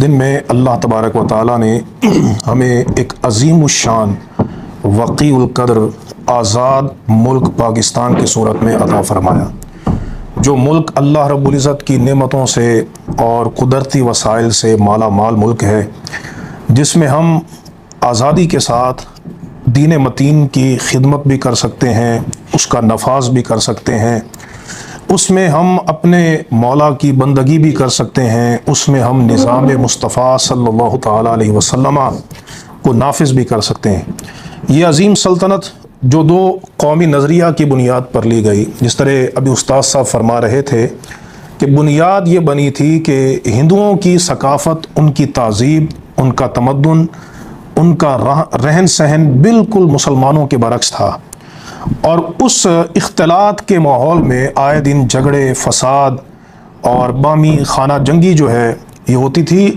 دن میں اللہ تبارک و تعالیٰ نے ہمیں ایک عظیم الشان وقی القدر آزاد ملک پاکستان کی صورت میں عطا فرمایا، جو ملک اللہ رب العزت کی نعمتوں سے اور قدرتی وسائل سے مالا مال ملک ہے، جس میں ہم آزادی کے ساتھ دین متین کی خدمت بھی کر سکتے ہیں، اس کا نفاذ بھی کر سکتے ہیں، اس میں ہم اپنے مولا کی بندگی بھی کر سکتے ہیں، اس میں ہم نظام مصطفیٰ صلی اللہ تعالیٰ علیہ وسلم کو نافذ بھی کر سکتے ہیں۔ یہ عظیم سلطنت جو دو قومی نظریہ کی بنیاد پر لی گئی، جس طرح ابھی استاد صاحب فرما رہے تھے کہ بنیاد یہ بنی تھی کہ ہندوؤں کی ثقافت، ان کی تہذیب، ان کا تمدن، ان کا رہن سہن بالکل مسلمانوں کے برعکس تھا، اور اس اختلاط کے ماحول میں آئے دن جھگڑے، فساد اور باہمی خانہ جنگی جو ہے یہ ہوتی تھی۔